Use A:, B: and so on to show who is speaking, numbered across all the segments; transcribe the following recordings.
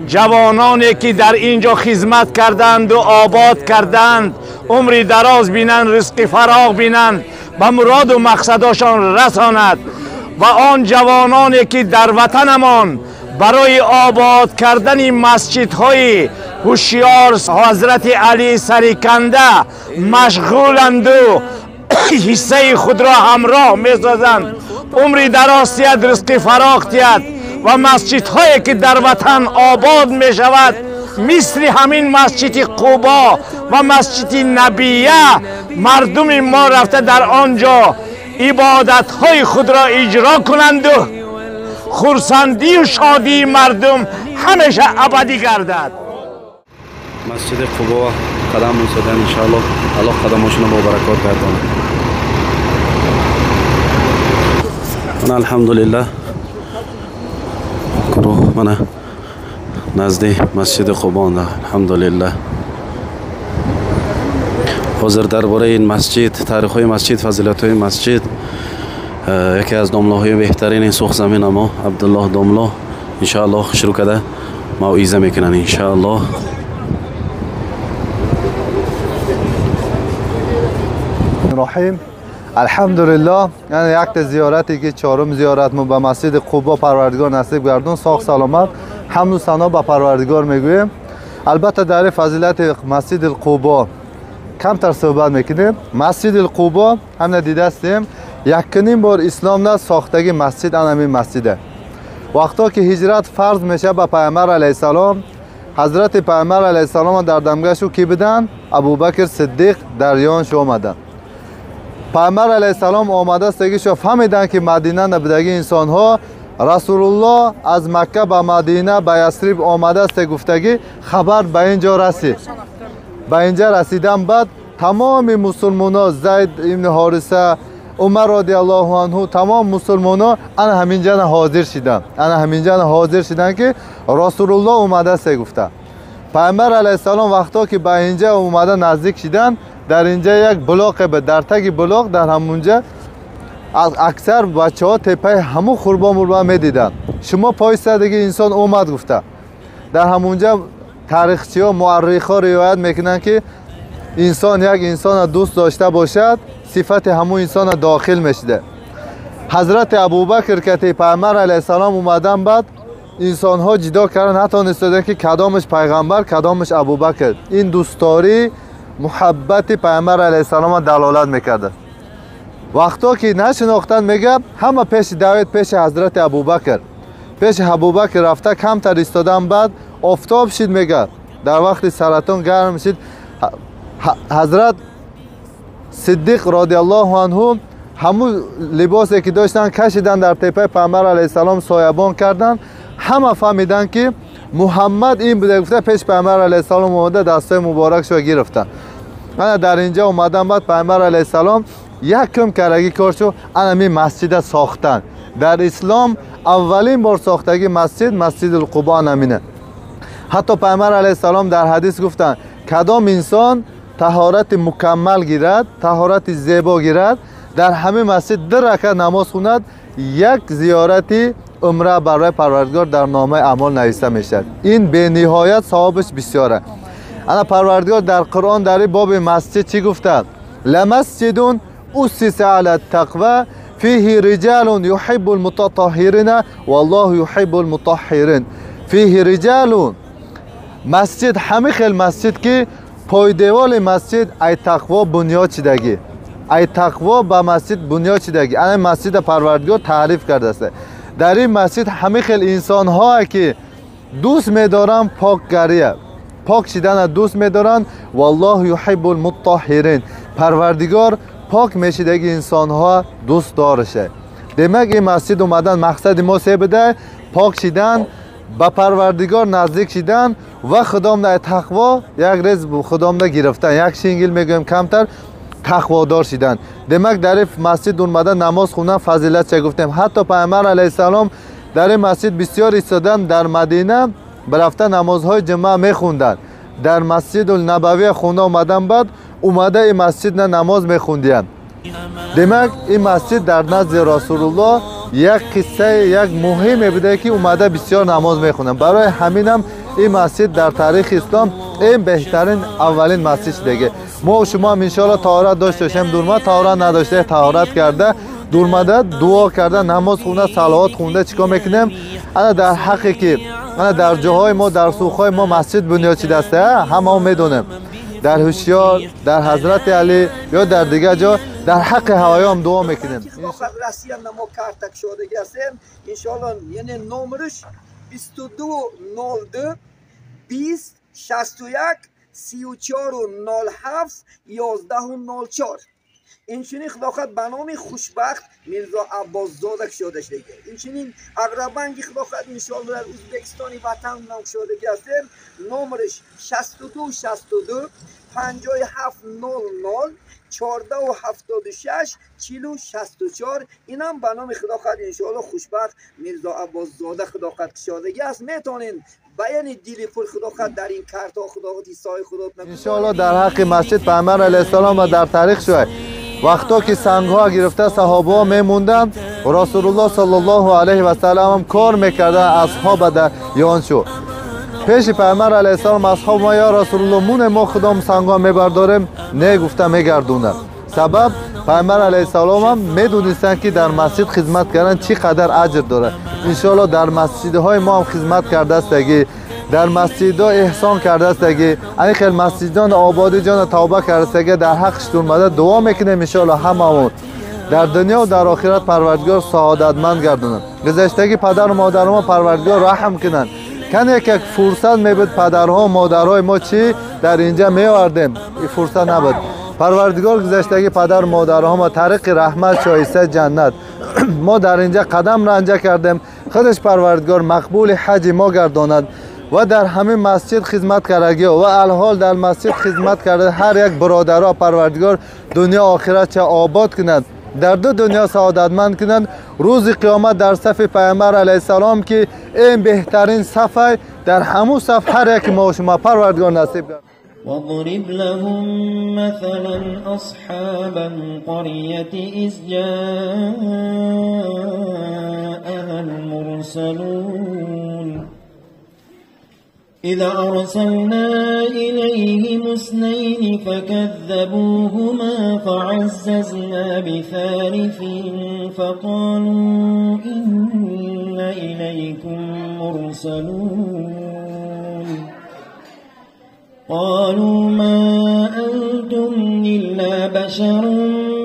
A: جوانانی که در اینجا خدمت کردند و آباد کردند عمری دراز بینند، رزق فراغ بینند، به مراد و مقصدشان رساند. و آن جوانانی که در وطنمان برای آباد کردن مسجدهای هوشیار حضرت علی سریکنده مشغولند و حصه خود را همراه می‌سازند، عمری دراز تید، رزق فراغ تید و مسجدهایی که در وطن آباد می شود مثل همین مسجد قبا و مسجد نبیه مردم ما رفته در آنجا عبادت های خود را اجرا کنند و خرسندی و شادی مردم همیشه ابدی گردد.
B: مسجد قبا قدم می‌زدن ان شاء الله الله قدمشون با برکات گردانه. من الحمدلله گروه من نزد مسجد قبا الحمدلله. حاضر درباره این مسجد، تاریخ های مسجد، فضیلت های مسجد، یکی از دامله های بهترین این سرخ زمین ما عبدالله دامله ان شاء الله شروع کرده موعظه میکنن ان شاء الله.
C: رحیم الحمدلله. یعنی یک زیارتی که چهارم زیارت ما به مسجد قبا پروردگار نصیب گردون، ساخت سلامت، حمد و ثنا به پروردگار میگویم. البته در فضیلت مسجد قبا کمتر صحبت میکنیم. مسجد قبا هم دیده هستیم یکنیم بار اسلام نه ساختگی مسجد همین مسجده. وقتا که هجرت فرض میشه به پیامبر علیه السلام، حضرت پیامبر علیه السلام در دمگاهشو کی بدن؟ ابوبکر صدیق در یانش اومدن. پیامبر علیه السلام آمده استگی شو فهمیدن که مدینه نبودگی انسان ها رسول الله از مکه به مدینه به یثرب آمده است گفتگی خبر به اینجا رسید. به اینجا رسیدن بعد تمام مسلمان ها زید ابن حارثه، عمر رضی الله عنه، تمام مسلمان ها انا همینجا حاضر شدن که رسول الله اومده است گفته. پیامبر علیه السلام وقتا که به اینجا اومده نزدیک شدن، در اینجا یک بلاق به در تگ بلاق در همونجا اکثر بچه ها تپه همون خوربا مربا می دیدن. شما پای دیگه انسان اومد گفته. در همونجا تاریخچی ها مورخ ها روایت میکنن که انسان یک انسان دوست داشته باشد صفت همون انسان داخل میشده. حضرت ابوبکر که پیامبر علیه السلام اومدن بعد انسان ها جدا کردن، حتی نستادن که کدامش پیغمبر کدامش ابوبکر. این دوستاری محبت پیامبر علیه السلام دلالت میکرده. وقتا که نشناختن میگه همه پیش دعوت پیش حضرت ابوبکر، پیش ابوبکر رفته کمتر ایستادن بعد آفتاب شد میگه در وقت سرطان گرم شد. حضرت صدیق رضی الله عنه همون لباسی که داشتن کشیدن در تپه پیامبر علیه السلام سایبان کردن. همه فهمیدن که محمد این بوده گفته. پیش پیامبر علیه السلام اومده دستای مبارکشو گرفتن. انا در اینجا اومدن بعد پیامبر علیه السلام یک کم کرگی کار شو انا مسجد ساختن. در اسلام اولین بار ساختگی مسجد القبا نمینه. حتی پیامبر علیه السلام در حدیث گفتن کدام انسان طهارت مکمل گیرد، طهارت زیبا گیرد، در همه مسجد 2 رکعت نماز خوند، یک زیارتی عمره برای پروردگار در نامه اعمال نوشته میشد. این به نهایت ثوابش بسیاره. انا پروردگار در قرآن در باب مسجد چی گفته؟ لمسجد اسس علی التقوی فیه رجال یحب المتطهرین والله یحب المطهرین. فیه رجال مسجد همه خیل مسجد که پای دیوال مسجد ای تقوا بنیاد شدگی، ای تقوا به مسجد بنیاد شدگی. این مسجد پروردگار تعریف کرده است. در این مسجد همه خیل انسان ها که دوست می‌دارن پاکگریه، پاک شدن دوست می‌دارن. والله یحب المطهرین. پروردگار پاک میشدگی انسان ها دوست دارشه. demek این مسجد اومدن مقصد ما سه بده، پاک شدن، به پروردگار نزدیک شدن و خدام در تقوا یک رز خدام در گرفتن. یک شینگل میگویم کمتر تقوادار شدن. demek در مسجد اومدن نماز خوندن فضیلت چه گفتیم. حتی پیامبر علیه السلام در این مسجد بسیار ایستادن. در مدینه برفتن نمازهای جمعه میخوندن. در مسجد النبوی خونده اومدن بعد اومده این مسجد نماز میخوندن. demek این مسجد در نزد رسول الله یک قصه یک مهمی بوده که اومده بسیار نماز میخونن. برای همینم این مسجد در تاریخ اسلام این بهترین اولین مسجد دیگه. ما و شما هم انشالله طهارت داشته باشیم، دورما طهارت نداشته طهارت کرده دورمده دعا کرده نماز خونده صلوات خونده چیکار میکنیم؟ انا در حقی که انا در جاهای ما در سوقهای ما مسجد بنیاد چیده است همه میدونیم، در هوشیار در حضرت علی یا در دیگه جا در حق هوایی هم دعا میکنیم.
D: رسیدن ما کارتک شده هستیم انشالله، یعنی نمرش 2202 20 61 34 07 11 04. اینچنین خداخت به نام خوشبخت میرزا عباس زاده شده شده. اینچنین اقربانگی خداخت انشالله در ازبکستانی وطن نام شده هستیم. نمرش 62 62 57 00 14 و 76 40 64. اینم به نام خداخت انشالله خوشبخت میرزا عباس زاده خداخت شدگی است. میتونین بیان دیلی پر خداخت در این کارت ها خداخت ایسای خدا
C: انشالله در حق مسجد پیامبر علیه السلام و در تاریخ شوه وقتا که سنگ ها گرفته صحابه ها میموندن رسول الله صلی الله علیه و سلم هم کار میکرده اصحاب در یان شو پیش پیامبر علیه السلام اصحاب ما یا رسول الله مون ما خودم سنگ ها میبرداریم نه گفته میگردونن. سبب پیامبر علیه السلام هم میدونستن که در مسجد خدمت کردن چقدر اجر داره. انشالله در مسجد های ما هم خدمت کرده استگی، در مسجد ها احسان کرده استگی، این خیلی مسجدان آبادی جان توبه کرده استگی در حقش دورمده دعا میکنیم انشالله هممون در دنیا و در آخرت پروردگار سعادتمند گردونن. گذشتگی پدر و مادر ما پروردگار رحم کنن. کن یک فرصت میبود پدرها و مادرهای ما چی در اینجا میوردیم این فرصت نبود. پروردگار گذشتگی پدر و مادرها ما طریق رحمت شایسته جنت ما در اینجا قدم رنجه کردیم. خودش پروردگار مقبول حج ما گرداند و در همین مسجد خدمت کردگی و الحال در مسجد خدمت کرده هر یک برادرها پروردگار دنیا آخرت چه آباد کند، در دو دنیا سعادتمند کنند. روز قیامت در صف پیامبر علیه السلام که این بهترین صف در همون صف هر یک ما و شما پروردگار نصیب کرد.
E: واضرب لهم مثلا أصحاب القرية إذ جاءها المرسلون إذا أرسلنا إليهم اثنين فكذبوهما فعززنا بثالث فقالوا إنا إليكم مرسلون قالوا ما أنتم إلا بشر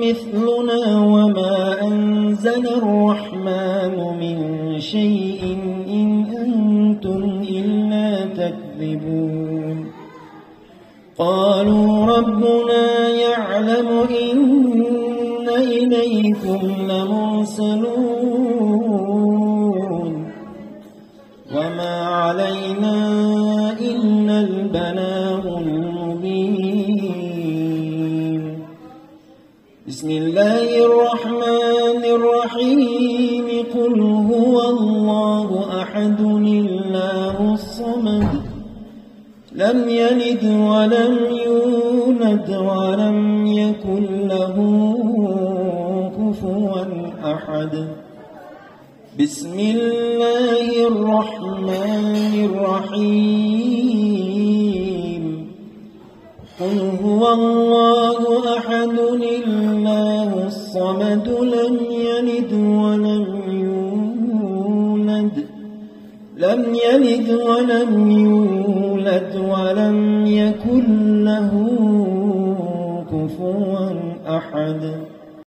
E: مثلنا وما أنزل الرحمن من شيء إن أنتم إلا تكذبون قالوا ربنا يعلم إن إليكم لمرسلون وما علينا إلا البلاغ المبين بسم الله الرحمن الرحيم قل هو الله أحد الله الصمد لم يلد ولم يولد ولم يكن له كفوا أحد بسم الله الرحمن الرحيم قل هو الله أحد الله الصمد لم يلد ولم يولد ولم يكن له كفوا أحد